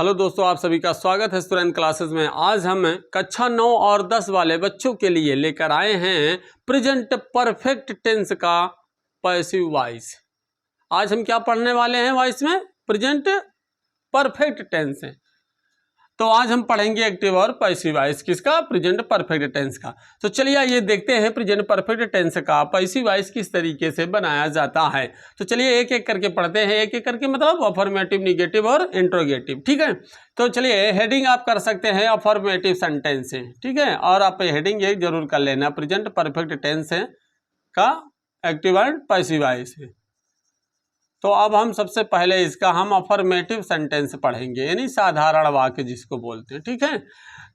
Hello दोस्तों, आप सभी का स्वागत है स्टूडेंट क्लासेस में। आज हम कक्षा 9 और 10 वाले बच्चों के लिए लेकर आए हैं प्रेजेंट परफेक्ट टेंस का पैसिव वॉइस। आज हम क्या पढ़ने वाले हैं वॉइस में? प्रेजेंट परफेक्ट टेंस है। तो आज हम पढ़ेंगे एक्टिव और पैसिव वॉइस किसका? प्रेजेंट परफेक्ट टेंस का। तो चलिए ये देखते हैं प्रेजेंट परफेक्ट टेंस का पैसिव वॉइस किस तरीके से बनाया जाता है। तो चलिए एक एक करके पढ़ते हैं, एक एक करके मतलब अफर्मेटिव, निगेटिव और इंट्रोगेटिव। ठीक है, तो चलिए हेडिंग आप कर सकते हैं अफर्मेटिव सेंटेंस से। ठीक है, और आप हेडिंग ये जरूर कर लेना, प्रेजेंट परफेक्ट टेंस है का एक्टिव एंड पैसिव वॉइस है। तो अब हम सबसे पहले इसका हम अफर्मेटिव सेंटेंस पढ़ेंगे, यानी साधारण वाक्य जिसको बोलते हैं। ठीक है,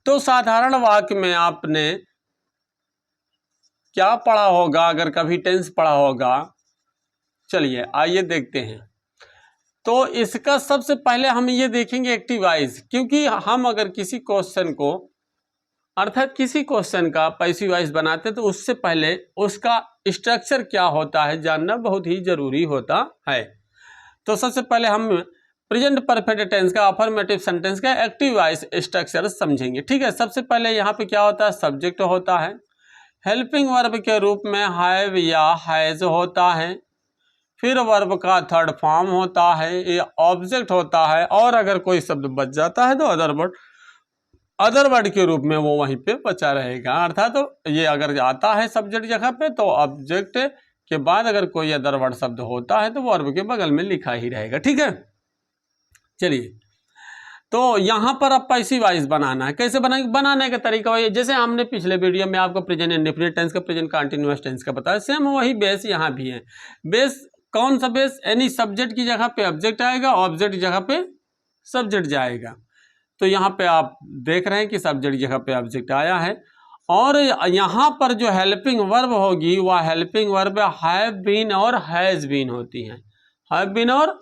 तो साधारण वाक्य में आपने क्या पढ़ा होगा अगर कभी टेंस पढ़ा होगा? चलिए आइए देखते हैं। तो इसका सबसे पहले हम ये देखेंगे एक्टिव वॉइस, क्योंकि हम अगर किसी क्वेश्चन को अर्थात किसी क्वेश्चन का पैसिव वॉइस बनाते तो उससे पहले उसका स्ट्रक्चर क्या होता है जानना बहुत ही जरूरी होता है। तो सबसे पहले हम प्रेजेंट परफेक्ट टेंस का अफर्मेटिव सेंटेंस का एक्टिव वॉइस स्ट्रक्चर समझेंगे। ठीक है, सबसे पहले यहाँ पे क्या होता है? सब्जेक्ट होता है, हेल्पिंग वर्ब के रूप में हैव या हैज होता है, फिर वर्ब का थर्ड फॉर्म होता है, ये ऑब्जेक्ट होता है, और अगर कोई शब्द बच जाता है तो अदर वर्ड के रूप में वो वहीं पे बचा रहेगा। अर्थात तो ये अगर आता है सब्जेक्ट जगह पे तो ऑब्जेक्ट के बाद अगर कोई अदर वर्ड शब्द होता है तो वर्ब के बगल में लिखा ही रहेगा। ठीक है, चलिए तो यहां पर अब पैसिव वॉइस बनाना है। कैसे बनाएंगे? बनाने का तरीका वही, जैसे हमने पिछले वीडियो में आपको प्रेजेंट इंडेफिनिट टेंस का, प्रेजेंट कंटीन्यूअस टेंस का बताया, सेम वही बेस यहाँ भी है। बेस कौन सा बेस? यानी सब्जेक्ट की जगह पे ऑब्जेक्ट आएगा, ऑब्जेक्ट की जगह पे सब्जेक्ट जाएगा। तो यहाँ पे आप देख रहे हैं कि सब्जेक्ट जगह पे ऑब्जेक्ट आया है, और यहाँ पर जो हेल्पिंग वर्ब होगी वह हेल्पिंग वर्ब हैव बीन और हैज बीन होती है। हैव बीन और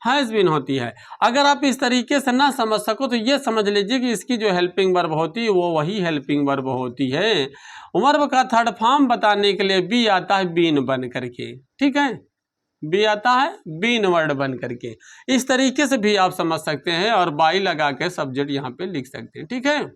हैज बीन होती है। अगर आप इस तरीके से ना समझ सको तो ये समझ लीजिए कि इसकी जो हेल्पिंग वर्ब होती है वो वही हेल्पिंग वर्ब होती है। वर्ब का थर्ड फॉर्म बताने के लिए बी आता है बीन बन करके। ठीक है, बी आता है बीन वर्ड बन करके। इस तरीके से भी आप समझ सकते हैं और बाई लगा के सब्जेक्ट यहाँ पे लिख सकते हैं। ठीक है,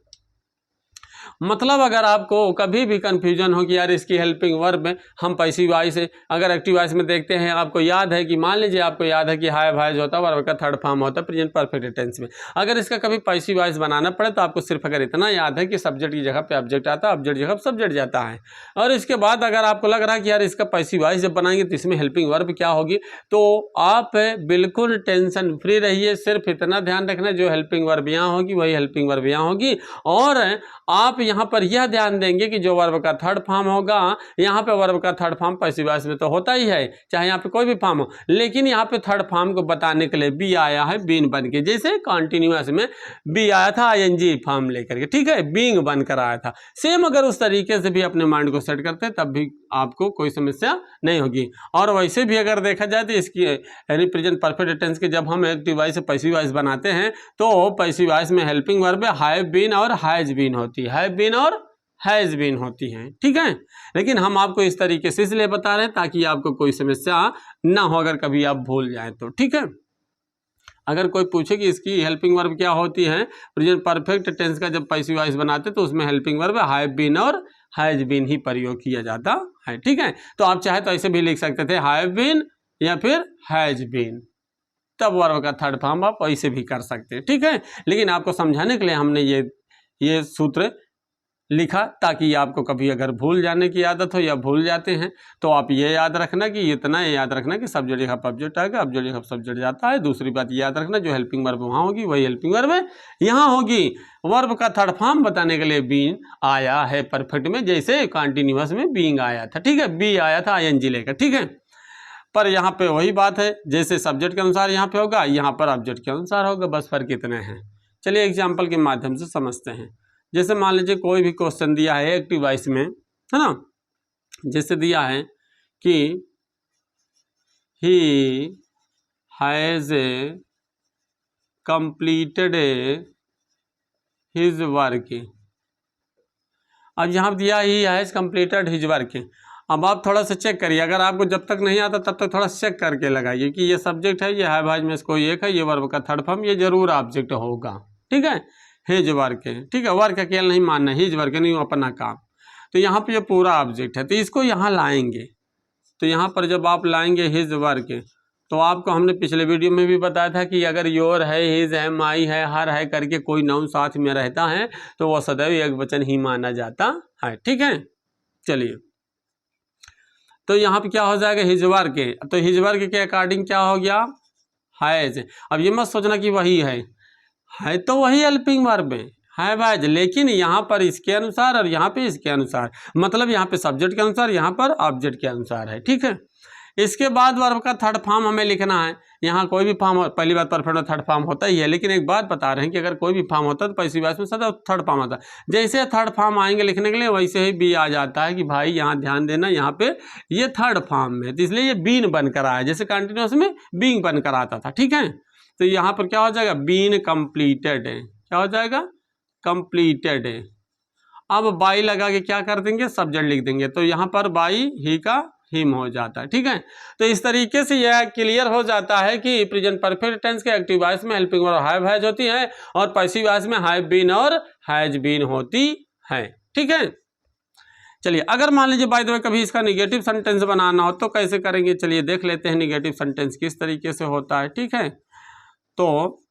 मतलब अगर आपको कभी भी कंफ्यूजन हो कि यार इसकी हेल्पिंग वर्ब में हम पैसिव वॉइस है, अगर एक्टिव वॉइस में देखते हैं, आपको याद है कि मान लीजिए आपको याद है कि हैव हैज होता है, वर्ब का थर्ड फॉर्म होता है प्रेजेंट परफेक्ट टेंस में। अगर इसका कभी पैसिव वॉइस बनाना पड़े तो आपको सिर्फ अगर इतना याद है कि सब्जेक्ट की जगह पे ऑब्जेक्ट आता है, ऑब्जेक्ट जगह सब्जेक्ट जाता है, और इसके बाद अगर आपको लग रहा है कि यार इसका पैसिव वॉइस जब बनाएंगे तो इसमें हेल्पिंग वर्ब क्या होगी, तो आप बिल्कुल टेंशन फ्री रहिए। सिर्फ इतना ध्यान रखना जो हेल्पिंग वर्ब यहाँ होगी वही हेल्पिंग वर्ब यहाँ होगी, और आप यहाँ पर यह ध्यान देंगे कि जो वर्ब का थर्ड फॉर्म होगा, यहाँ पे वर्ब का थर्ड फॉर्म पैसिव वॉइस में तो होता ही है, चाहे यहाँ पे कोई भी फॉर्म हो, लेकिन यहाँ पे थर्ड फॉर्म को बताने के लिए बी आया है बीन बन के। जैसे कॉन्टिन्यूअस में बी आया था आईएनजी फॉर्म लेकर के। ठीक है, बीइंग बनकर आया था। सेम अगर उस तरीके से भी अपने माइंड को सेट करते तब भी आपको कोई समस्या नहीं होगी। और वैसे भी अगर देखा जाए तो इसकी यानी प्रेजेंट परफेक्ट टेंस के जब हम एक्टिव वॉइस से पैसिव वॉइस बनाते हैं तो पैसिव वॉइस में हेल्पिंग वर्ब हैव बीन और हैज बीन होती है, हैव बीन और हैज बीन होती हैं। ठीक है, लेकिन हम आपको इस तरीके से इसलिए बता रहे हैं ताकि आपको कोई समस्या ना हो अगर कभी आप भूल जाएं तो। ठीक है, अगर कोई पूछे कि इसकी हेल्पिंग वर्ब क्या होती है प्रेजेंट परफेक्ट टेंस का जब पैसिव वॉइस बनाते तो उसमें हेल्पिंग वर्ब हैव बीन और हैज बीन ही प्रयोग किया जाता है। ठीक है, तो आप चाहे तो ऐसे भी लिख सकते थे हैव बीन या फिर हैज बीन, तब वर्ब का थर्ड फॉर्म आप ऐसे भी कर सकते हैं। ठीक है, लेकिन आपको समझाने के लिए हमने ये सूत्र लिखा ताकि आपको कभी अगर भूल जाने की आदत हो या भूल जाते हैं तो आप ये याद रखना कि इतना याद रखना कि सब्जेक्ट जगह ऑब्जेक्ट आएगा, ऑब्जेक्ट जगह सब्जेक्ट जाता है। दूसरी बात याद रखना जो हेल्पिंग वर्ब वहाँ होगी वही हेल्पिंग वर्ब यहाँ होगी। वर्ब का थर्ड फॉर्म बताने के लिए बीन आया है परफेक्ट में, जैसे कंटिन्यूअस में बीइंग आया था। ठीक है, बी आया था आईएनजी लेकर। ठीक है, पर यहाँ पे वही बात है, जैसे सब्जेक्ट के अनुसार यहाँ पे होगा, यहाँ पर ऑब्जेक्ट के अनुसार होगा, बस फर्क इतना है। चलिए एग्जाम्पल के माध्यम से समझते हैं। जैसे मान लीजिए कोई भी क्वेश्चन दिया है एक्टिव वॉइस में, है ना, जैसे दिया है कि he has completed his work. अब यहाँ दिया he has completed his work, अब आप थोड़ा सा चेक करिए, अगर आपको जब तक नहीं आता तब तक थोड़ा चेक करके लगाइए कि ये सब्जेक्ट है, ये है भाज में से कोई एक है, ये वर्ब का थर्ड फॉर्म, ये जरूर ऑब्जेक्ट होगा। ठीक है, हिज वर्क है, ठीक है, वर्क अकेला नहीं मानना, हिज वर्क नहीं अपना काम। तो यहाँ पे ये पूरा ऑब्जेक्ट है, तो इसको यहाँ लाएंगे। तो यहाँ पर जब आप लाएंगे हिज वर्क, तो आपको हमने पिछले वीडियो में भी बताया था कि अगर योर है, हिज है, माई है, हर है करके कोई नाउन साथ में रहता है तो वह सदैव एक वचन ही माना जाता है। ठीक है, चलिए, तो यहाँ पे क्या हो जाएगा, हिज वर्क के, तो हिज वर्क के अकॉर्डिंग क्या हो गया, हैज। अब ये मत सोचना कि वही है तो वही हेल्पिंग वर्ब है भाई, लेकिन यहाँ पर इसके अनुसार और यहाँ पे इसके अनुसार, मतलब यहाँ पे सब्जेक्ट के अनुसार, यहाँ पर ऑब्जेक्ट के अनुसार है। ठीक है, इसके बाद वर्ब का थर्ड फॉर्म हमें लिखना है। यहाँ कोई भी फॉर्म, पहली बात परफेक्ट में थर्ड फॉर्म होता ही है, लेकिन एक बात बता रहे हैं कि अगर कोई भी फॉर्म होता है तो पैसिव वॉइस में सदा थर्ड फॉर्म आता है। जैसे थर्ड फॉर्म आएंगे लिखने के लिए, वैसे ही बी आ जाता है कि भाई यहाँ ध्यान देना, यहाँ पे ये थर्ड फॉर्म में, तो इसलिए ये बीन बनकर आया, जैसे कंटिन्यूस में बीइंग बनकर आता था। ठीक है, तो यहाँ पर क्या हो जाएगा, बीन कंप्लीटेड है, क्या हो जाएगा, कंप्लीटेड है। अब बाई लगा के क्या कर देंगे, सब्जेक्ट लिख देंगे, तो यहाँ पर बाई ही का हिम हो जाता है। ठीक है, तो इस तरीके से यह क्लियर हो जाता है कि प्रेजेंट परफेक्ट टेंस के एक्टिव वॉइस में हेल्पिंग वर्ब हैव हैज होती है और पैसिव वॉइस में हैव बीन और हैज बीन होती है। ठीक है, चलिए, अगर मान लीजिए बाय द वे कभी इसका निगेटिव सेंटेंस बनाना हो तो कैसे करेंगे, चलिए देख लेते हैं निगेटिव सेंटेंस किस तरीके से होता है। ठीक है, तो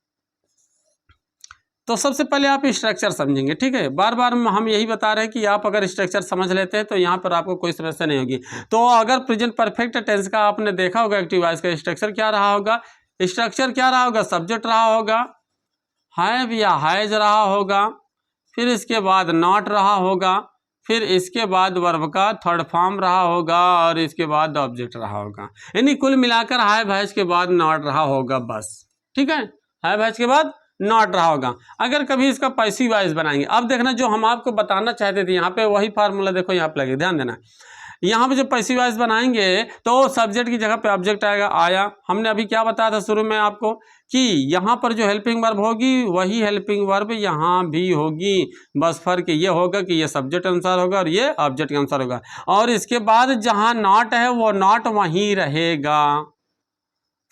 सबसे पहले आप स्ट्रक्चर समझेंगे। ठीक है, बार बार हम यही बता रहे हैं कि आप अगर स्ट्रक्चर समझ लेते हैं तो यहाँ पर आपको कोई समस्या नहीं होगी। तो अगर प्रेजेंट परफेक्ट टेंस का आपने देखा होगा एक्टिव वॉइस का स्ट्रक्चर क्या रहा होगा, स्ट्रक्चर क्या रहा होगा, सब्जेक्ट रहा होगा, हैव या हैज रहा होगा, फिर इसके बाद नॉट रहा होगा, फिर इसके बाद वर्ब का थर्ड फॉर्म रहा होगा और इसके बाद ऑब्जेक्ट रहा होगा। यानी कुल मिलाकर हैव हैज के बाद नॉट रहा होगा बस। ठीक है, हैव हैज के बाद नॉट रहा होगा। अगर कभी इसका पैसिव वॉइस बनाएंगे, अब देखना जो हम आपको बताना चाहते थे यहाँ पे वही फार्मूला देखो यहाँ पे लगे, ध्यान देना। यहाँ पे जो पैसिव वॉइस बनाएंगे तो सब्जेक्ट की जगह पे ऑब्जेक्ट आएगा, आया। हमने अभी क्या बताया था शुरू में आपको कि यहाँ पर जो हेल्पिंग वर्ब होगी वही हेल्पिंग वर्ब यहाँ भी होगी, बस फर्क ये होगा कि ये सब्जेक्ट अनुसार होगा और ये ऑब्जेक्ट के अनुसार होगा। और इसके बाद जहाँ नॉट है वो नॉट वहीं रहेगा।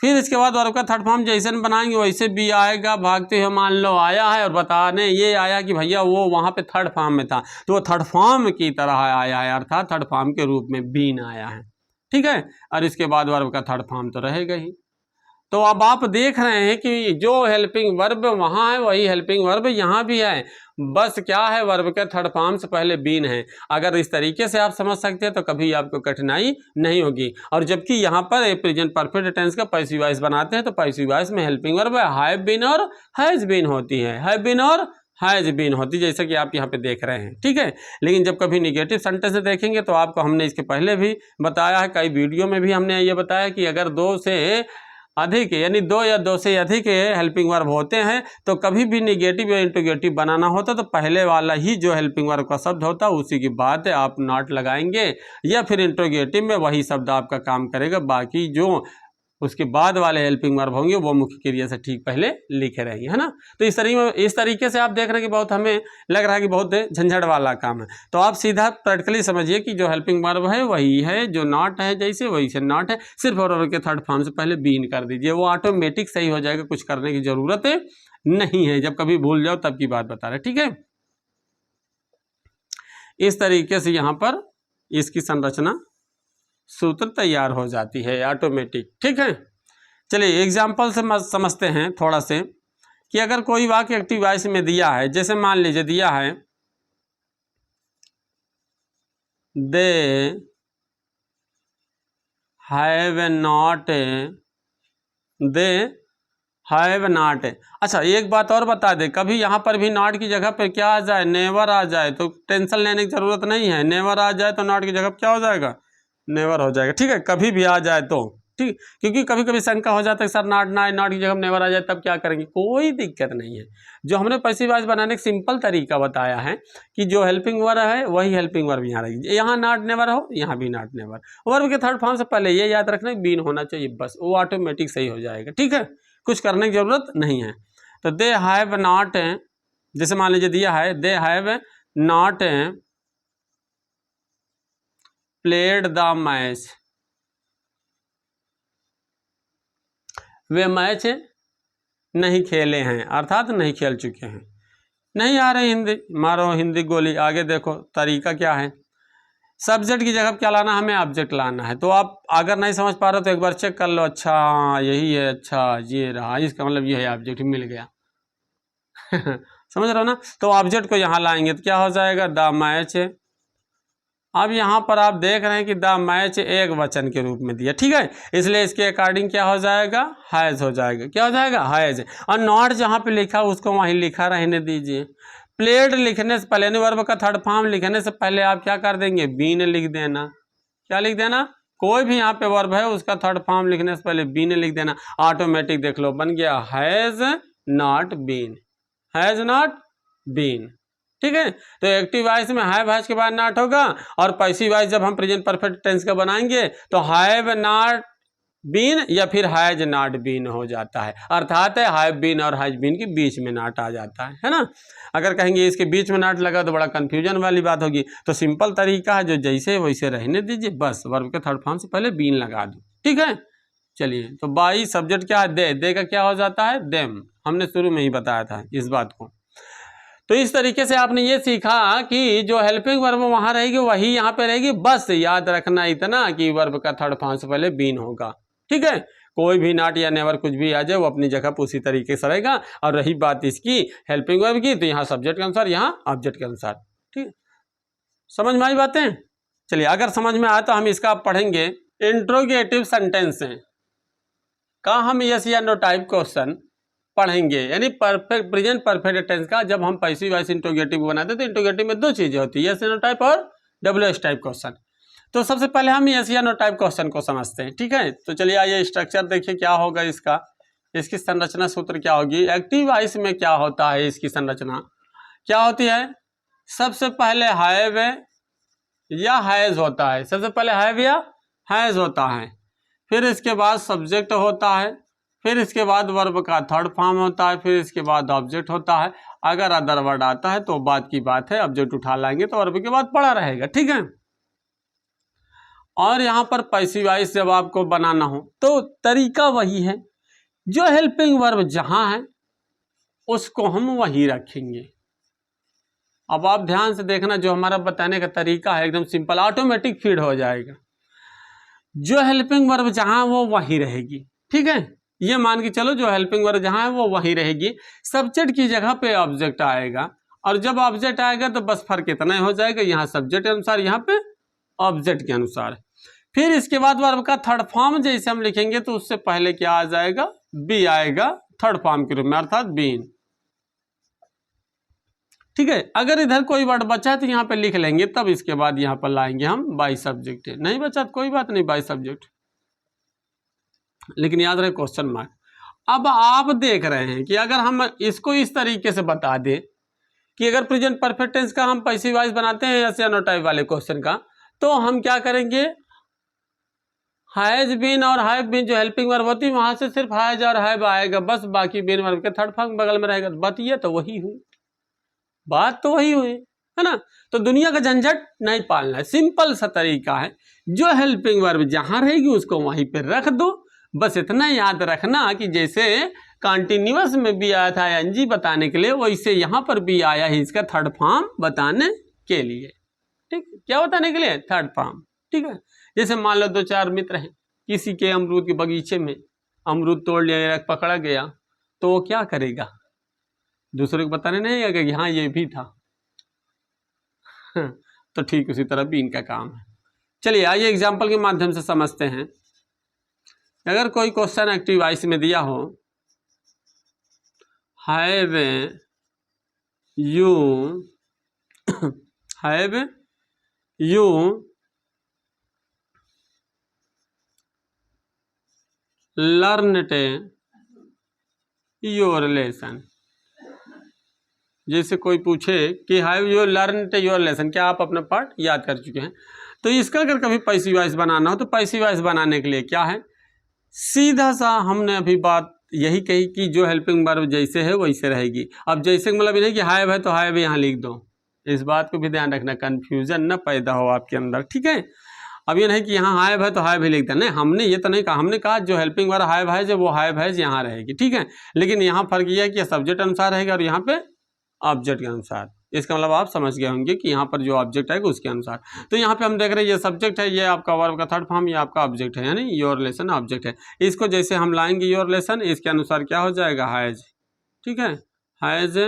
फिर इसके बाद वर्ब का थर्ड फॉर्म जैसे बनाएंगे वैसे भी आएगा, भागते हुए मान लो आया है और बताने ये आया कि भैया वो वहाँ पे थर्ड फॉर्म में था तो वो थर्ड फॉर्म की तरह आया है, अर्थात थर्ड फॉर्म के रूप में बीन आया है। ठीक है, और इसके बाद वर्ब का थर्ड फॉर्म तो रहेगा ही। तो अब आप देख रहे हैं कि जो हेल्पिंग वर्ब वहाँ है वही हेल्पिंग वर्ब यहाँ भी है, बस क्या है, वर्ब के थर्ड फॉर्म से पहले बीन है। अगर इस तरीके से आप समझ सकते हैं तो कभी आपको कठिनाई नहीं होगी। और जबकि यहाँ पर प्रेजेंट परफेक्ट टेंस का पैसिव वॉइस बनाते हैं तो पैसिव वॉइस में हेल्पिंग वर्ब हैव बीन और हैज बीन होती है, हैव बीन और हैज बीन होती, जैसा कि आप यहाँ पे देख रहे हैं। ठीक है, लेकिन जब कभी निगेटिव सेंटेंस देखेंगे तो आपको हमने इसके पहले भी बताया है, कई वीडियो में भी हमने ये बताया कि अगर दो से अधिक यानी दो या दो से अधिक हेल्पिंग वर्ब होते हैं तो कभी भी निगेटिव या इंट्रोगेटिव बनाना होता तो पहले वाला ही जो हेल्पिंग वर्ब का शब्द होता उसी की बात आप नॉट लगाएंगे या फिर इंट्रोगेटिव में वही शब्द आपका काम करेगा, बाकी जो उसके बाद वाले हेल्पिंग वर्ब होंगे वो मुख्य क्रिया से ठीक पहले लिखे रहेंगे, है ना। तो इस तरीके से आप देख रहे हैं कि बहुत हमें लग रहा है कि बहुत झंझट वाला काम है। तो आप सीधा प्रैक्टिकली समझिए कि जो हेल्पिंग वर्ब है वही है, जो नॉट है जैसे वही से नॉट है, सिर्फ वर्ब के थर्ड फॉर्म से पहले बीन कर दीजिए, वो ऑटोमेटिक सही हो जाएगा, कुछ करने की जरूरत नहीं है। जब कभी भूल जाओ तब की बात बता रहे, ठीक है। इस तरीके से यहाँ पर इसकी संरचना सूत्र तैयार हो जाती है ऑटोमेटिक, ठीक है। चलिए एग्जाम्पल से समझते हैं थोड़ा से कि अगर कोई वाक्य एक्टिव वॉइस में दिया है, जैसे मान लीजिए दिया है they have not, they have not. अच्छा एक बात और बता दे, कभी यहाँ पर भी नॉट की जगह पर क्या आ जाए, नेवर आ जाए तो टेंशन लेने की जरूरत नहीं है। नेवर आ जाए तो नॉट की जगह क्या हो जाएगा, नेवर हो जाएगा, ठीक है। कभी भी आ जाए तो ठीक, क्योंकि कभी कभी शंका हो जाता है सर नॉट ना, नॉट की जगह नेवर आ जाए तब क्या करेंगे, कोई दिक्कत नहीं है। जो हमने पैसिव वॉइस बनाने का सिंपल तरीका बताया है कि जो हेल्पिंग वर्ब है वही हेल्पिंग वर्ब यहाँ रहेगी, यहाँ नॉट नेवर हो यहाँ भी नॉट नेवर, वर्ब के थर्ड फॉर्म से पहले ये याद रखना बीन होना चाहिए, बस वो ऑटोमेटिक सही हो जाएगा, ठीक है, कुछ करने की जरूरत नहीं है। तो दे हैव नॉट, जैसे मान लीजिए दिया है they have not played the match, way match नहीं खेले हैं, अर्थात नहीं खेल चुके हैं। नहीं आ रही हिंदी, मारो हिंदी गोली। आगे देखो तरीका क्या है, सब्जेक्ट की जगह क्या लाना, हमें ऑब्जेक्ट लाना है। तो आप अगर नहीं समझ पा रहे तो एक बार चेक कर लो, अच्छा यही है, अच्छा ये रहा, इसका मतलब ये है, ऑब्जेक्ट मिल गया। समझ रहे हो ना। तो ऑब्जेक्ट को यहाँ लाएंगे तो क्या हो जाएगा, द मैच। अब यहाँ पर आप देख रहे हैं कि द मैच एक वचन के रूप में दिया, ठीक है, इसलिए इसके अकॉर्डिंग क्या हो जाएगा, हैज हो जाएगा। क्या हो जाएगा, हैज। और नॉट जहाँ पे लिखा उसको वहीं लिखा रहने दीजिए। प्लेड लिखने से पहले, वर्ब का थर्ड फॉर्म लिखने से पहले आप क्या कर देंगे, बीन लिख देना। क्या लिख देना, कोई भी यहाँ पे वर्ब है उसका थर्ड फॉर्म लिखने से पहले बीन लिख देना। ऑटोमेटिक देख लो बन गया, has not been, has not been. ठीक है, तो एक्टिव वॉइस में हैव हैज के बाद नॉट होगा, और पैसिव वॉइस जब हम प्रेजेंट परफेक्ट टेंस का बनाएंगे तो हैव नॉट बीन या फिर हैज नॉट बीन हो जाता है, अर्थात है हैव बीन और हैज बीन के बीच में नॉट आ जाता है ना। अगर कहेंगे इसके बीच में नॉट लगा तो बड़ा कंफ्यूजन वाली बात होगी। तो सिंपल तरीका है, जो जैसे वैसे रहने दीजिए, बस वर्ब के थर्ड फॉर्म से पहले बीन लगा दो, ठीक है। चलिए, तो बाई सब्जेक्ट क्या है, दे का क्या हो जाता है, देम। हमने शुरू में ही बताया था इस बात को। तो इस तरीके से आपने ये सीखा कि जो हेल्पिंग वर्ब वहां रहेगी वही यहाँ पे रहेगी, बस याद रखना इतना कि वर्ब का थर्ड फॉर्म से पहले बीन होगा, ठीक है। कोई भी नॉट या नेवर कुछ भी आ जाए वो अपनी जगह पर उसी तरीके से रहेगा। और रही बात इसकी हेल्पिंग वर्ब की, तो यहाँ सब्जेक्ट के अनुसार, यहाँ ऑब्जेक्ट के अनुसार, ठीक है। समझ में आई बातें। चलिए, अगर समझ में आया तो हम इसका पढ़ेंगे इंट्रोगेटिव सेंटेंस का हम यस या नो टाइप क्वेश्चन पढ़ेंगे, यानी परफेक्ट प्रेजेंट परफेक्ट टेंस का। जब हम पैसिव वॉइस इंट्रोगेटिव बनाते तो इंट्रोगेटिव में दो चीजें होती है, यस या नो टाइप और WH टाइप क्वेश्चन। तो सबसे पहले हम यस या नो टाइप क्वेश्चन को समझते हैं, ठीक है। तो चलिए आइए स्ट्रक्चर देखिए क्या होगा इसका, इसकी संरचना सूत्र क्या होगी। एक्टिव वॉइस में क्या होता है, इसकी संरचना क्या होती है, सबसे पहले हैव या हैज होता है, सबसे पहले हैव या हैज होता है, फिर इसके बाद सब्जेक्ट होता है, फिर इसके बाद वर्ब का थर्ड फॉर्म होता है, फिर इसके बाद ऑब्जेक्ट होता है। अगर अदर वर्ड आता है तो बात की बात है, ऑब्जेक्ट उठा लाएंगे तो वर्ब के बाद पड़ा रहेगा, ठीक है। और यहाँ पर पैसिव वॉइस जब आपको बनाना हो तो तरीका वही है, जो हेल्पिंग वर्ब जहां है उसको हम वहीं रखेंगे। अब आप ध्यान से देखना, जो हमारा बताने का तरीका है एकदम सिंपल, ऑटोमेटिक फीड हो जाएगा। जो हेल्पिंग वर्ब जहां वो वहीं रहेगी, ठीक है। ये मान के चलो जो हेल्पिंग वर्ब जहां है वो वहीं रहेगी, सब्जेक्ट की जगह पे ऑब्जेक्ट आएगा, और जब ऑब्जेक्ट आएगा तो बस फर्क इतना हो जाएगा, यहाँ सब्जेक्ट के अनुसार, यहाँ पे ऑब्जेक्ट के अनुसार। फिर इसके बाद वर्ब का थर्ड फॉर्म जैसे हम लिखेंगे तो उससे पहले क्या आ जाएगा, बी आएगा थर्ड फॉर्म के रूप में, अर्थात बीन, ठीक है। अगर इधर कोई वर्ड बचा है तो यहाँ पे लिख लेंगे, तब इसके बाद यहाँ पर लाएंगे हम बाई सब्जेक्ट। नहीं बचा तो कोई बात नहीं, बाई सब्जेक्ट, लेकिन याद रहे क्वेश्चन मार्क। अब आप देख रहे हैं कि अगर हम इसको इस तरीके से बता दें कि अगर प्रेजेंट परफेक्ट टेंस का हम पैसिव वॉइस बनाते हैं यस या नो टाइप वाले क्वेश्चन का, तो हम क्या करेंगे, हैज बीन और हैव बीन जो हेल्पिंग वर्ब होती है वहां से सिर्फ हैज और हैव आएगा, बस बाकी बीन वर्ब के थर्ड फॉर्म बगल में रहेगा। बात ये तो वही हुई, बात तो वही हुई, है ना। तो दुनिया का झंझट नहीं पालना है, सिंपल सा तरीका है, जो हेल्पिंग वर्ब जहां रहेगी उसको वहीं पे रख दो। बस इतना याद रखना कि जैसे कॉन्टिन्यूअस में भी आया था एनजी बताने के लिए, वैसे यहाँ पर भी आया है इसका थर्ड फॉर्म बताने के लिए, ठीक। क्या बताने के लिए, थर्ड फॉर्म, ठीक है। जैसे मान लो दो चार मित्र हैं, किसी के अमरूद के बगीचे में अमरूद तोड़ लिया, पकड़ा गया, तो वो क्या करेगा, दूसरे को बताने नहीं आएगा कि हाँ ये भी था। तो ठीक उसी तरह भी इनका काम है। चलिए आइए एग्जाम्पल के माध्यम से समझते हैं। अगर कोई क्वेश्चन एक्टिव वॉइस में दिया हो, have you learned your lesson. जैसे कोई पूछे कि have you learned your lesson, क्या आप अपना पाठ याद कर चुके हैं। तो इसका अगर कभी पैसिव वॉइस बनाना हो तो पैसिव वॉइस बनाने के लिए क्या है, सीधा सा हमने अभी बात यही कही कि जो हेल्पिंग वर्ब जैसे है वैसे रहेगी। अब जैसे मतलब नहीं कि हैव है तो हैव यहाँ लिख दो, इस बात को भी ध्यान रखना, कंफ्यूजन न पैदा हो आपके अंदर, ठीक है। अब ये नहीं कि यहाँ हैव है तो हैव ही लिख दें, नहीं, हमने ये तो नहीं कहा, हमने कहा जो हेल्पिंग वर्ब हैव है जो वो हैव है यहाँ रहेगी, ठीक है। लेकिन यहाँ फर्क ये है कि सब्जेक्ट अनुसार रहेगा और यहाँ पे ऑब्जेक्ट के अनुसार। इसका मतलब आप समझ गए होंगे कि यहाँ पर जो ऑब्जेक्ट आएगा उसके अनुसार। तो यहाँ पे हम देख रहे हैं ये सब्जेक्ट है, ये आपका वर्ब का थर्ड फॉर्म, ये आपका ऑब्जेक्ट है, यानी योर लेसन ऑब्जेक्ट है। इसको जैसे हम लाएंगे योर लेसन, इसके अनुसार क्या हो जाएगा, हैज, ठीक है, हैज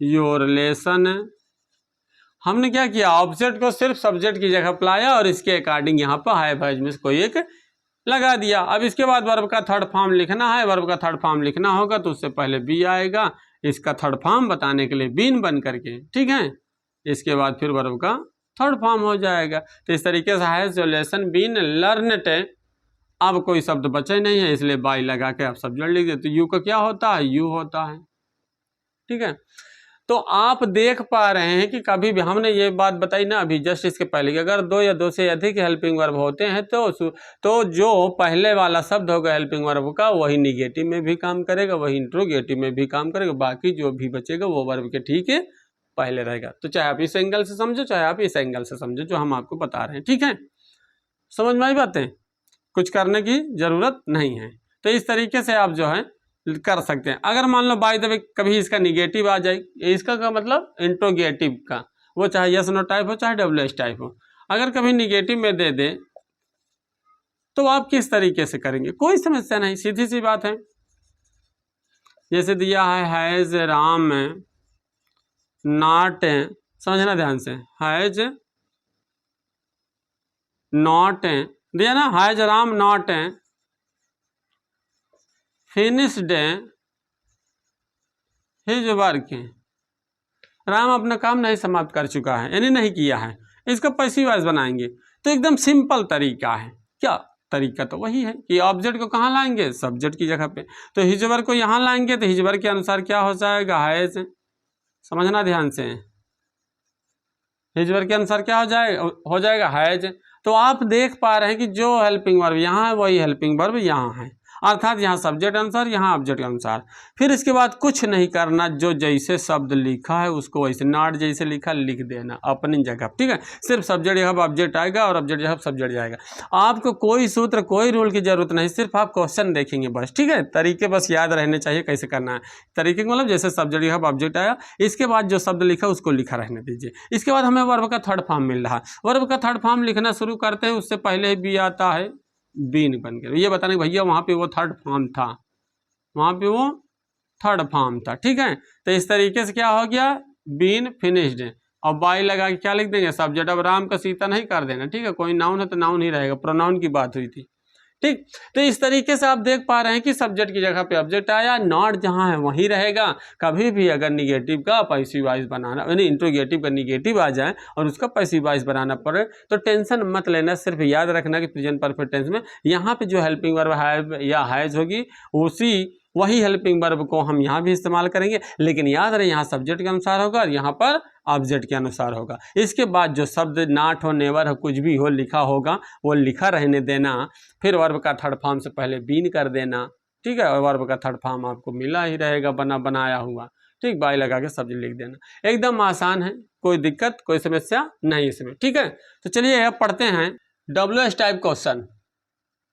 योर लेसन। हमने क्या किया, ऑब्जेक्ट को सिर्फ सब्जेक्ट की जगह लाया और इसके अकॉर्डिंग यहाँ पर हैव हैज में कोई एक लगा दिया। अब इसके बाद वर्ब का थर्ड फॉर्म लिखना है, वर्ब का थर्ड फॉर्म लिखना होगा तो उससे पहले बी आएगा, इसका थर्ड फॉर्म बताने के लिए बीन बन करके, ठीक है। इसके बाद फिर वर्ब का थर्ड फॉर्म हो जाएगा। तो इस तरीके से has your lesson been learned. अब कोई शब्द बचे नहीं है इसलिए बाई लगा के आप सब्जेक्ट लिख देते, तो यू का क्या होता है, यू होता है, ठीक है। तो आप देख पा रहे हैं कि कभी भी हमने ये बात बताई ना अभी जस्ट इसके पहले कि अगर दो या दो से अधिक हेल्पिंग वर्ब होते हैं तो जो पहले वाला शब्द होगा हेल्पिंग वर्ब का वही निगेटिव में भी काम करेगा, वही इंट्रोगेटिव में भी काम करेगा, बाकी जो भी बचेगा वो वर्ब के ठीक है पहले रहेगा। तो चाहे आप इस एंगल से समझो चाहे आप इस एंगल से समझो जो हम आपको बता रहे हैं, ठीक है। समझ में आई बातें, कुछ करने की जरूरत नहीं है। तो इस तरीके से आप जो है कर सकते हैं। अगर मान लो बाय द वे कभी इसका निगेटिव आ जाए, इसका का मतलब इंट्रोगेटिव का, वो चाहे यस नो टाइप हो चाहे WH टाइप हो, अगर कभी निगेटिव में दे दे तो आप किस तरीके से करेंगे, कोई समस्या नहीं, सीधी सी बात है। जैसे दिया है हैज राम नॉट, समझना ध्यान से, हैज नॉट दिया ना, has Ram not finished his work, Ram अपना काम नहीं समाप्त कर चुका है यानी नहीं किया है, इसका पैसिव वॉइस बनाएंगे। तो एकदम सिंपल तरीका है, क्या तरीका तो वही है कि ऑब्जेक्ट को कहाँ लाएंगे, सब्जेक्ट की जगह पे। तो हिज वर्क को यहाँ लाएंगे तो हिज वर्क के अनुसार क्या हो जाएगा, हैज, समझना ध्यान से, हिज वर्क के अनुसार क्या हो जाएगा हैज। तो आप देख पा रहे हैं कि जो हेल्पिंग वर्ब यहाँ है वही हेल्पिंग वर्ब यहाँ है, अर्थात यहाँ सब्जेक्ट अनुसार यहाँ ऑब्जेक्ट अनुसार। फिर इसके बाद कुछ नहीं करना, जो जैसे शब्द लिखा है उसको वैसे, नॉट जैसे लिखा लिख देना अपनी जगह, ठीक है। सिर्फ सब्जेक्ट जगह ऑब्जेक्ट आएगा और ऑब्जेक्ट जगह सब्जेक्ट जाएगा। आपको कोई सूत्र कोई रूल की जरूरत नहीं, सिर्फ आप क्वेश्चन देखेंगे बस, ठीक है। तरीके बस याद रहने चाहिए कैसे करना है। तरीके मतलब जैसे सब्जेक्ट जगह ऑब्जेक्ट आया, इसके बाद जो शब्द लिखा उसको लिखा रहने दीजिए। इसके बाद हमें वर्ब का थर्ड फॉर्म मिल रहा है, वर्ब का थर्ड फॉर्म लिखना शुरू करते हैं उससे पहले ही बी आता है, बीन बन गया। ये बताने भैया वहाँ पे वो थर्ड फॉर्म था, वहाँ पे वो थर्ड फॉर्म था, ठीक है। तो इस तरीके से क्या हो गया, बीन फिनिश्ड, और बाई लगा के क्या लिख देंगे, सब्जेक्ट। अब राम का सीता नहीं कर देना, ठीक है, कोई नाउन है तो नाउन ही रहेगा, प्रोनाउन की बात हुई थी, ठीक। तो इस तरीके से आप देख पा रहे हैं कि सब्जेक्ट की जगह पे ऑब्जेक्ट आया, नॉट जहां है वहीं रहेगा। कभी भी अगर निगेटिव का पैसिव वॉइस बनाना, यानी इंट्रोगेटिव का निगेटिव आ जाए और उसका पैसिव वॉइस बनाना पड़े तो टेंशन मत लेना, सिर्फ याद रखना कि प्रेजेंट परफेक्ट टेंस में यहाँ पे जो हेल्पिंग वर्ब हैव या हैज होगी वही हेल्पिंग वर्ब को हम यहाँ भी इस्तेमाल करेंगे, लेकिन याद रहे यहाँ सब्जेक्ट के अनुसार होगा और यहाँ पर ऑब्जेक्ट के अनुसार होगा। इसके बाद जो शब्द नॉट हो, नेवर हो, कुछ भी हो लिखा होगा वो लिखा रहने देना, फिर वर्ब का थर्ड फॉर्म से पहले बीन कर देना, ठीक है। और वर्ब का थर्ड फॉर्म आपको मिला ही रहेगा बनाया हुआ, ठीक, बाई लगा के सब्जेक्ट लिख देना। एकदम आसान है, कोई दिक्कत कोई समस्या नहीं इसमें, ठीक है। तो चलिए अब पढ़ते हैं WH type question,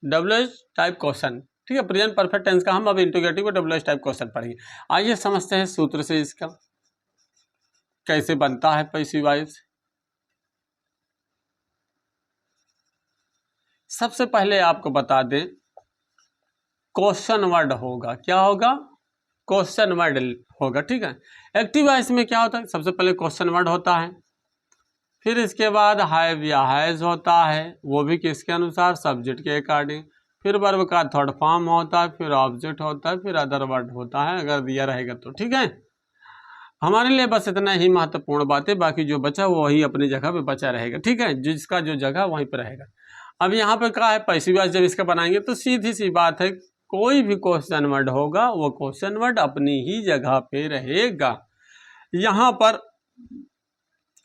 WH type question, ठीक है। प्रेजेंट परफेक्ट टेंस का हम अब इंट्रोगेटिव और WH टाइप क्वेश्चन पढ़ेंगे। आइए समझते हैं सूत्र से इसका कैसे बनता है पैसिव वॉइस। सबसे पहले आपको बता दें क्वेश्चन वर्ड होगा, क्या होगा, क्वेश्चन वर्ड होगा, ठीक है। एक्टिव वॉइस में क्या होता है, सबसे पहले क्वेश्चन वर्ड होता है, फिर इसके बाद हैव या हैज होता है, वो भी किसके अनुसार, सब्जेक्ट के अकॉर्डिंग। फिर वर्ब का थर्ड फॉर्म होता है, फिर ऑब्जेक्ट होता है, फिर अदर वर्ड होता है अगर दिया रहेगा तो, ठीक है। हमारे लिए बस इतना ही महत्वपूर्ण बात है, बाकी जो बचा वो वही अपनी जगह पे बचा रहेगा, ठीक है, जिसका जो जगह वहीं पर रहेगा। अब यहाँ पे क्या है, पैसिव वॉइस जब इसका बनाएंगे तो सीधी सी बात है, कोई भी क्वेश्चन वर्ड होगा वो क्वेश्चन वर्ड अपनी ही जगह पे रहेगा। यहाँ पर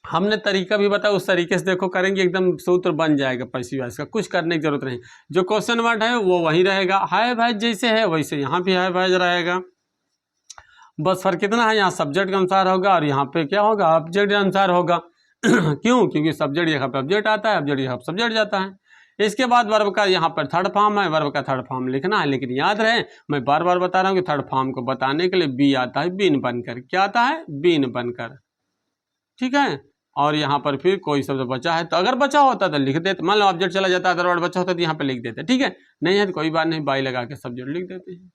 हमने तरीका भी बताया, उस तरीके से देखो करेंगे एकदम सूत्र बन जाएगा पैसिव वॉइस का, कुछ करने की जरूरत नहीं। जो क्वेश्चन वर्ड है वो वहीं रहेगा, हैव हैज जैसे है वैसे यहाँ भी हैव हैज रहेगा, बस फर्क कितना है, यहाँ सब्जेक्ट के अनुसार होगा और यहाँ पे क्या होगा, ऑब्जेक्ट के अनुसार होगा। क्यों? क्योंकि सब्जेक्ट जगह पे ऑब्जेक्ट आता है, ऑब्जेक्ट जगह पे सब्जेक्ट जाता है। इसके बाद वर्ब का यहाँ पर थर्ड फॉर्म है, वर्ब का थर्ड फॉर्म लिखना है, लेकिन याद रहे मैं बार बार बता रहा हूँ कि थर्ड फॉर्म को बताने के लिए बी आता है बीन बनकर। क्या आता है? बीन बनकर, ठीक है। और यहाँ पर फिर कोई शब्द बचा है तो अगर बचा होता तो लिख देते, मान लो ऑब्जेक्ट चला जाता, अदर वर्ड बचा होता तो यहाँ पे लिख देते, ठीक है। नहीं है तो कोई बात नहीं, बाई लगा के सब्जेक्ट लिख देते हैं।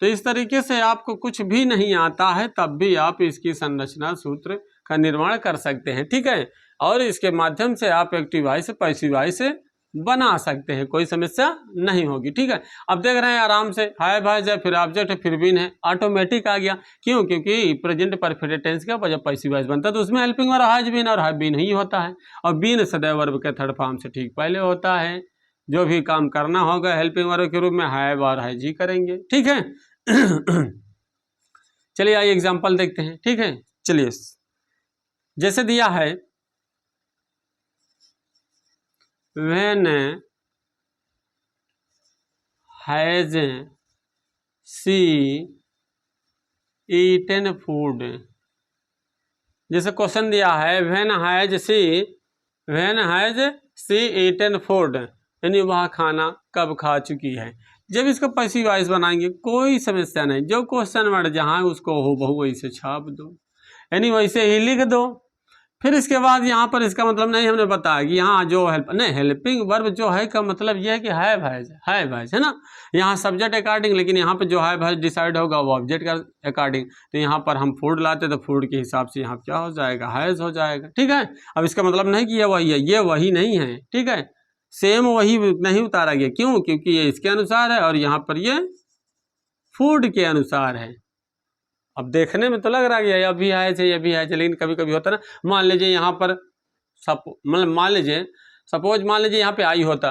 तो इस तरीके से आपको कुछ भी नहीं आता है तब भी आप इसकी संरचना सूत्र का निर्माण कर सकते हैं, ठीक है। और इसके माध्यम से आप एक्टिव वॉइस से पैसिव वॉइस से बना सकते हैं, कोई समस्या नहीं होगी, ठीक है। अब देख रहे हैं आराम से, हाय भाई जब फिर ऑब्जेक्ट है फिर बीन है, ऑटोमेटिक आ गया। क्यों? क्योंकि प्रेजेंट परफेक्ट टेंस का जब पैसिव वॉइस बनता है तो उसमें हेल्पिंग वर्ब हैज बीन और हैव बीन ही होता है, और बीन सदैव वर्ब के थर्ड फॉर्म से ठीक पहले होता है। जो भी काम करना होगा हेल्पिंग वर्ब के रूप में हैव और हैज ही करेंगे, ठीक है। चलिए आइए एग्जाम्पल देखते हैं, ठीक है। चलिए जैसे दिया है, when has she eaten food, जैसे क्वेश्चन दिया है when has she eaten food, यानी वह खाना कब खा चुकी है। जब इसको पैसिव वॉइस बनाएंगे कोई समस्या नहीं, जो क्वेश्चन वर्ड जहाँ उसको हूबहू वैसे छाप दो, यानी वैसे ही लिख दो। फिर इसके बाद यहाँ पर इसका मतलब नहीं हमने बताया कि यहाँ जो हेल्पिंग वर्ब जो है का मतलब यह है कि हैव हैज है ना, यहाँ सब्जेक्ट अकॉर्डिंग, लेकिन यहाँ पर जो हैव हैज डिसाइड होगा वो ऑब्जेक्ट का अकॉर्डिंग। तो यहाँ पर हम फूड लाते तो फूड के हिसाब से यहाँ क्या हो जाएगा? हैज हो जाएगा, ठीक है। अब इसका मतलब नहीं कि ये वही है, ये वही नहीं है, ठीक है। सेम वही नहीं उतारा गया, क्यों? क्योंकि ये इसके अनुसार है और यहाँ पर ये फूड के अनुसार है। अब देखने में तो लग रहा है ये भी है ये भी है, लेकिन कभी कभी होता है ना, मान लीजिए यहाँ पर मतलब मान लीजिए सपोज मान लीजिए यहाँ पे आई होता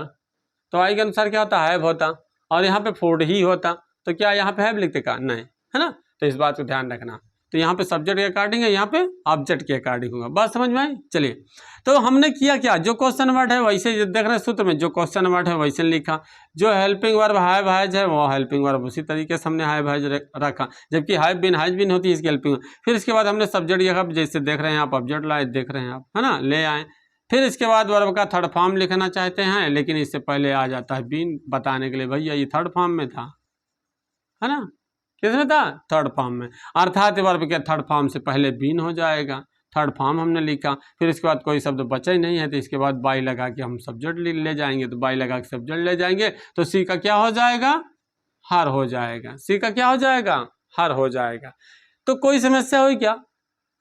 तो आई के अनुसार क्या होता? हैव होता, और यहाँ पे फूड ही होता तो क्या यहाँ पे हैव लिखते का? नहीं, है ना। तो इस बात को ध्यान रखना, तो यहाँ पे सब्जेक्ट के अकॉर्डिंग है, यहाँ पे ऑब्जेक्ट के अकॉर्डिंग होगा। बात समझ में आई? चलिए तो हमने किया क्या, जो क्वेश्चन वर्ड है वैसे देख रहे हैं सूत्र में, जो क्वेश्चन वर्ड है वैसे लिखा, जो हेल्पिंग वर्ब हैव हैज है वो हेल्पिंग वर्ब उसी तरीके से हमने हैव हैज रखा, जबकि हैव बीन हैज बीन होती है इसकी हेल्पिंग। फिर इसके बाद हमने सब्जेक्ट जगह जैसे देख रहे हैं आप ऑब्जेक्ट लाए, देख रहे हैं आप, है ना, ले आए। फिर इसके बाद वर्ब का थर्ड फॉर्म लिखना चाहते हैं, लेकिन इससे पहले आ जाता है बीन बताने के लिए, भैया ये थर्ड फॉर्म में था, है ना। किसमें था? थर्ड फॉर्म में, अर्थात वर्ब के थर्ड फॉर्म से पहले बीन हो जाएगा। थर्ड फॉर्म हमने लिखा, फिर इसके बाद कोई शब्द बचा ही नहीं है तो इसके बाद बाई लगा के हम सब्जेक्ट ले जाएंगे, तो बाई लगा के सब्जेक्ट ले जाएंगे तो सी का क्या हो जाएगा? हर हो जाएगा। सी का क्या हो जाएगा? हर हो जाएगा। तो कोई समस्या हुई क्या?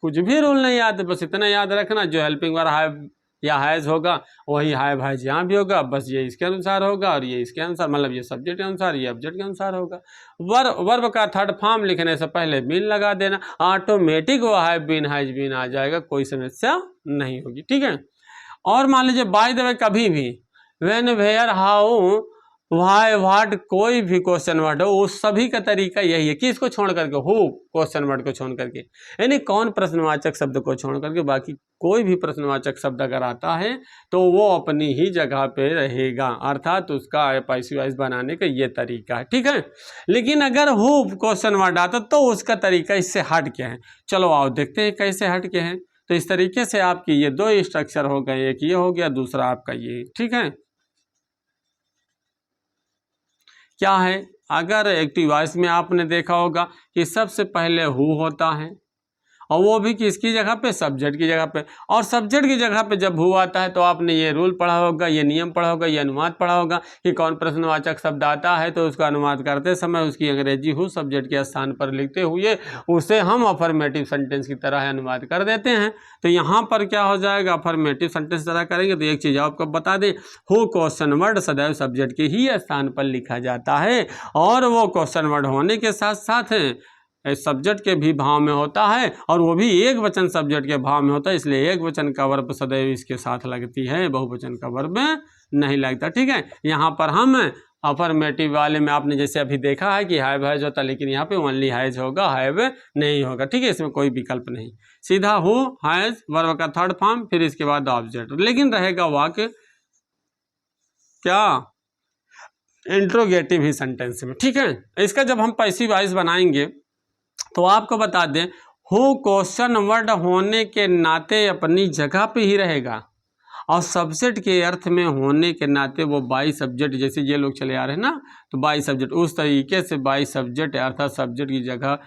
कुछ भी रूल नहीं याद, बस इतना याद रखना, जो हेल्पिंग वर्ब हैव या हैज होगा वही हैव हैज यहाँ भी होगा, बस ये इसके अनुसार होगा और ये इसके अनुसार, मतलब ये सब्जेक्ट के अनुसार ये ऑब्जेक्ट के अनुसार होगा। वर्ब का थर्ड फॉर्म लिखने से पहले बीन लगा देना, ऑटोमेटिक वो हैव बीन हैज बीन आ जाएगा, कोई समस्या नहीं होगी, ठीक है। और मान लीजिए बाय द वे कभी भी when where how why what कोई भी क्वेश्चन वर्ड हो, उस सभी का तरीका यही है कि इसको छोड़ करके, हु क्वेश्चन वर्ड को छोड़ करके, यानी कौन प्रश्नवाचक शब्द को छोड़ करके बाकी कोई भी प्रश्नवाचक शब्द अगर आता है तो वो अपनी ही जगह पे रहेगा, अर्थात उसका पैसिव वॉइस बनाने का ये तरीका है, ठीक है। लेकिन अगर हु क्वेश्चन वर्ड आता तो उसका तरीका इससे हट के है। चलो आओ देखते हैं कैसे हट के है। तो इस तरीके से आपकी ये दो स्ट्रक्चर हो गए, एक ये हो गया, दूसरा आपका ये, ठीक है। क्या है, अगर एक्टिव वॉइस में आपने देखा होगा कि सबसे पहले हु होता है, और वो भी किसकी जगह पे? सब्जेक्ट की जगह पे। और सब्जेक्ट की जगह पे जब हु आता है तो आपने ये रूल पढ़ा होगा, ये नियम पढ़ा होगा, ये अनुवाद पढ़ा होगा कि कौन प्रश्नवाचक शब्द आता है तो उसका अनुवाद करते समय उसकी अंग्रेजी हु सब्जेक्ट के स्थान पर लिखते हुए उसे हम अफर्मेटिव सेंटेंस की तरह अनुवाद कर देते हैं। तो यहाँ पर क्या हो जाएगा? अफर्मेटिव सेंटेंस तरह करेंगे तो एक चीज़ आपको बता दें, हु क्वेश्चन वर्ड सदैव सब्जेक्ट के ही स्थान पर लिखा जाता है, और वो क्वेश्चन वर्ड होने के साथ साथ सब्जेक्ट के भी भाव में होता है, और वो भी एक वचन सब्जेक्ट के भाव में होता है, इसलिए एक वचन का वर्ब सदैव इसके साथ लगती है, बहुवचन का वर्ब नहीं लगता, ठीक है। यहाँ पर हम अफर्मेटिव वाले में आपने जैसे अभी देखा है कि हैव हैज होता, लेकिन यहाँ पे ओनली हैज होगा, हैव नहीं होगा, ठीक है। इसमें कोई विकल्प नहीं, सीधा हु हैज वर्ब का थर्ड फॉर्म, फिर इसके बाद ऑब्जेक्ट, लेकिन रहेगा वाक्य क्या? इंट्रोगेटिव ही सेंटेंस में, ठीक है। इसका जब हम पैसिव वॉइस बनाएंगे तो आपको बता दें हु क्वेश्चन वर्ड होने के नाते अपनी जगह पे ही रहेगा, और सब्जेक्ट के अर्थ में होने के नाते वो बाई सब्जेक्ट, जैसे ये लोग चले आ रहे हैं ना, तो बाई सब्जेक्ट उस तरीके से बाई सब्जेक्ट अर्थात सब्जेक्ट की जगह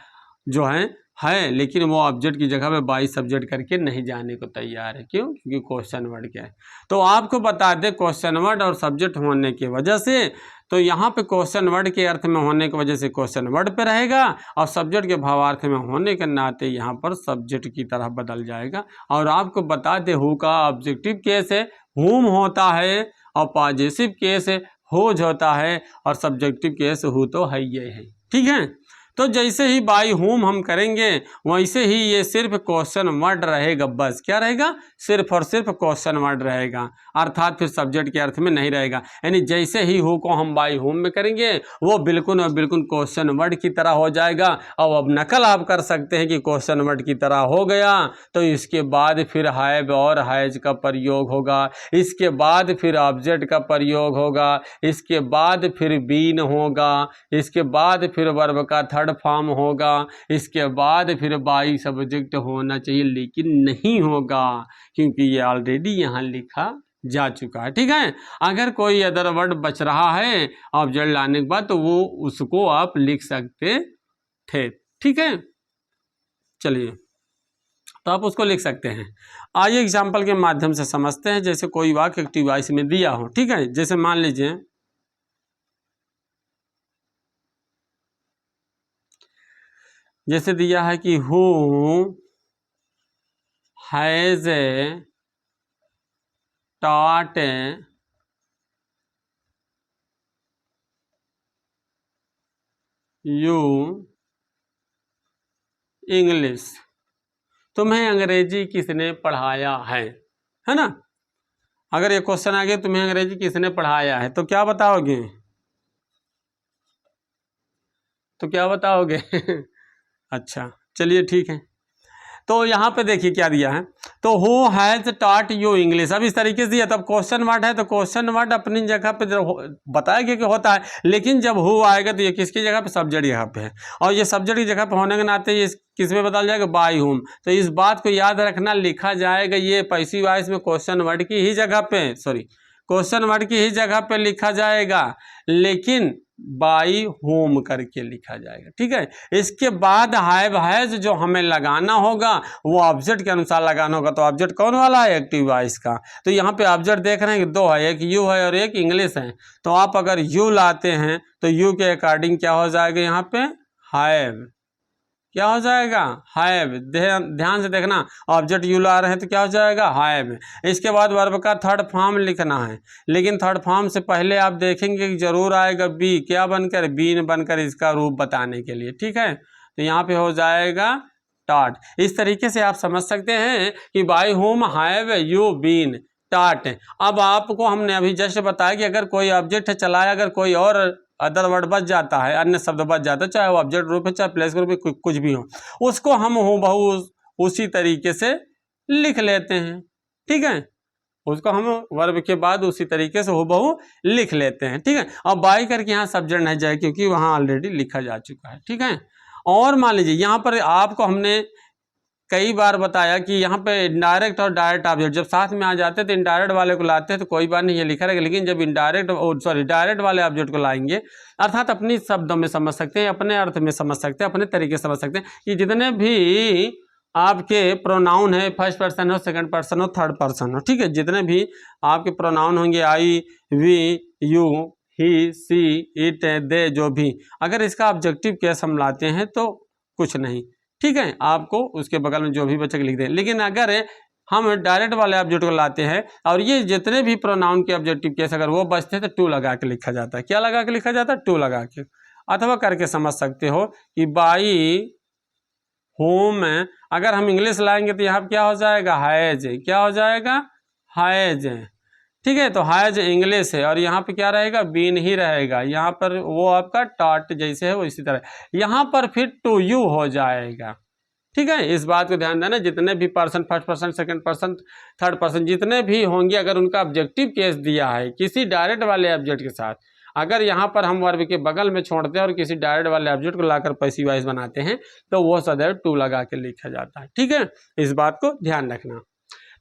जो है, लेकिन वो ऑब्जेक्ट की जगह पे बाई सब्जेक्ट करके नहीं जाने को तैयार है। क्यों? क्योंकि क्वेश्चन वर्ड क्या है। तो आपको बता दें क्वेश्चन वर्ड और सब्जेक्ट होने की वजह से, तो यहाँ पे क्वेश्चन वर्ड के अर्थ में होने की वजह से क्वेश्चन वर्ड पे रहेगा, और सब्जेक्ट के भावार्थ में होने के नाते यहाँ पर सब्जेक्ट की तरह बदल जाएगा। और आपको बता दें हु का ऑब्जेक्टिव केस है हुम होता है, और पॉजिटिव केस है हुज होता है, और सब्जेक्टिव केस हु तो है ये है। ठीक है, तो जैसे ही बाई होम हम करेंगे वैसे ही ये सिर्फ क्वेश्चन वर्ड रहेगा, बस क्या रहेगा, सिर्फ और सिर्फ क्वेश्चन वर्ड रहेगा, अर्थात फिर सब्जेक्ट के अर्थ में नहीं रहेगा। यानी जैसे ही हु को हम बाई होम में करेंगे वो बिल्कुल और बिल्कुल क्वेश्चन वर्ड की तरह हो जाएगा। और अब नकल आप कर सकते हैं कि क्वेश्चन वर्ड की तरह हो गया, तो इसके बाद फिर हैव और हैज का प्रयोग होगा, इसके बाद फिर ऑब्जेक्ट का प्रयोग होगा, इसके बाद फिर बीन होगा, इसके बाद फिर वर्ब का थर्ड फॉर्म होगा, इसके बाद फिर बाई सब्जेक्ट होना चाहिए, लेकिन नहीं होगा क्योंकि ये ऑलरेडी यहाँ लिखा जा चुका है। ठीक है, अगर कोई अदर वर्ड बच रहा है ऑब्जेक्ट लाने के बाद तो वो उसको आप लिख सकते थे। ठीक है, चलिए तो आप उसको लिख सकते हैं। आइए एग्जाम्पल के माध्यम से समझते हैं। जैसे कोई वाक्य एक्टिव वॉइस में दिया हो, ठीक है, जैसे मान लीजिए जैसे दिया है कि who has taught you English, तुम्हें अंग्रेजी किसने पढ़ाया है ना। अगर ये क्वेश्चन आ गया तुम्हें अंग्रेजी किसने पढ़ाया है, तो क्या बताओगे, तो क्या बताओगे अच्छा चलिए ठीक है। तो यहाँ पे देखिए क्या दिया है, तो who has taught you English. अब इस तरीके से दिया, तब क्वेश्चन वर्ड है तो क्वेश्चन वर्ड अपनी जगह पे बताया गया कि होता है, लेकिन जब हु आएगा तो ये किसकी जगह पे, सब्जेक्ट जगह पे है, और ये सब्जेक्ट की जगह पे होने के नाते ये किस में बदल जाएगा, बाई हुम। तो इस बात को याद रखना, लिखा जाएगा ये पैसिव वॉइस में क्वेश्चन वर्ड की ही जगह पे, क्वेश्चन वर्ड की ही जगह पे लिखा जाएगा, लेकिन बाई होम करके लिखा जाएगा। ठीक है, इसके बाद हैव हैज जो हमें लगाना होगा वो ऑब्जेक्ट के अनुसार लगाना होगा। तो ऑब्जेक्ट कौन वाला है, एक्टिव वॉइस का। तो यहाँ पे ऑब्जेक्ट देख रहे हैं कि दो है, एक यू है और एक इंग्लिश है। तो आप अगर यू लाते हैं तो यू के अकॉर्डिंग क्या हो जाएगा, यहाँ पे हैव, क्या हो जाएगा, हैव। ध्यान से देखना, ऑब्जेक्ट यू ला रहे हैं तो क्या हो जाएगा, हैव। इसके बाद वर्ब का थर्ड फॉर्म लिखना है, लेकिन थर्ड फॉर्म से पहले आप देखेंगे कि जरूर आएगा बी, क्या बनकर, बीन बनकर, इसका रूप बताने के लिए। ठीक है, तो यहाँ पे हो जाएगा टॉट। इस तरीके से आप समझ सकते हैं कि by whom have you been taught. अब आपको हमने अभी जस्ट बताया कि अगर कोई ऑब्जेक्ट चलाया, अगर कोई और अदर वर्ड बच जाता है, अन्य शब्द बच जाता है, चाहे वो ऑब्जेक्ट रूप है चाहे प्लेस ग्रुप में कुछ भी हो, उसको हम हूबहू उसी तरीके से लिख लेते हैं। ठीक है, उसको हम वर्ब के बाद उसी तरीके से हूबहू लिख लेते हैं। ठीक है, अब बाई करके यहाँ सब्जेक्ट नहीं जाए क्योंकि वहाँ ऑलरेडी लिखा जा चुका है। ठीक है, और मान लीजिए यहाँ पर आपको हमने कई बार बताया कि यहाँ पे इनडायरेक्ट और डायरेक्ट ऑब्जेक्ट जब साथ में आ जाते हैं तो इनडायरेक्ट वाले को लाते हैं तो कोई बात नहीं, ये लिखा रहेगा, लेकिन जब डायरेक्ट वाले ऑब्जेक्ट को लाएंगे, अर्थात अपनी शब्दों में समझ सकते हैं, अपने अर्थ में समझ सकते हैं, अपने तरीके से समझ सकते हैं कि जितने भी आपके प्रोनाउन है, फर्स्ट पर्सन हो, सेकंड पर्सन हो, थर्ड पर्सन हो, ठीक है, जितने भी आपके प्रोनाउन होंगे, I, we, you, he, she, it, they, जो भी, अगर इसका ऑब्जेक्टिव केस हम लाते हैं तो कुछ नहीं। ठीक है, आपको उसके बगल में जो भी बच्चे लिख दें, लेकिन अगर हम डायरेक्ट वाले ऑब्जेक्ट को लाते हैं और ये जितने भी प्रोनाउन के ऑब्जेक्टिव केस अगर वो बचते हैं तो टू लगा के लिखा जाता है। क्या लगा के लिखा जाता है, टू लगा के। अथवा करके समझ सकते हो कि बाई होम, अगर हम इंग्लिश लाएंगे तो यहाँ क्या हो जाएगा, हैज, क्या हो जाएगा, हैज। ठीक है, तो हैज इंग्लिश है और यहाँ पे क्या रहेगा, बीन ही रहेगा। यहाँ पर वो आपका टॉट जैसे है वो इसी तरह, यहाँ पर फिर टू यू हो जाएगा। ठीक है, इस बात को ध्यान देना, जितने भी person, first person, second person, third person, जितने भी होंगे, अगर उनका ऑब्जेक्टिव केस दिया है किसी डायरेक्ट वाले ऑब्जेक्ट के साथ अगर यहाँ पर हम वर्ब के बगल में छोड़ते हैं और किसी डायरेक्ट वाले ऑब्जेक्ट को लाकर पैसिव वॉइस बनाते हैं तो वो सदैव टू लगा के लिखा जाता है। ठीक है, इस बात को ध्यान रखना।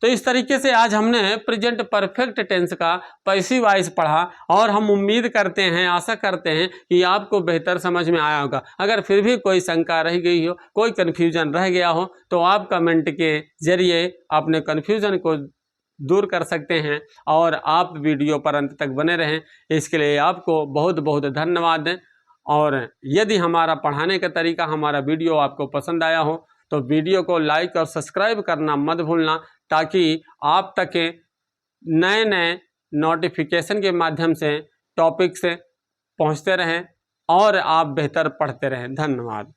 तो इस तरीके से आज हमने प्रेजेंट परफेक्ट टेंस का पैसिव वॉइस पढ़ा और हम उम्मीद करते हैं, आशा करते हैं कि आपको बेहतर समझ में आया होगा। अगर फिर भी कोई शंका रह गई हो, कोई कन्फ्यूजन रह गया हो तो आप कमेंट के जरिए अपने कन्फ्यूजन को दूर कर सकते हैं और आप वीडियो पर अंत तक बने रहें। इसके लिए आपको बहुत बहुत धन्यवाद। और यदि हमारा पढ़ाने का तरीका, हमारा वीडियो आपको पसंद आया हो तो वीडियो को लाइक और सब्सक्राइब करना मत भूलना, ताकि आप तक नए नए नोटिफिकेशन के माध्यम से टॉपिक से पहुंचते रहें और आप बेहतर पढ़ते रहें। धन्यवाद।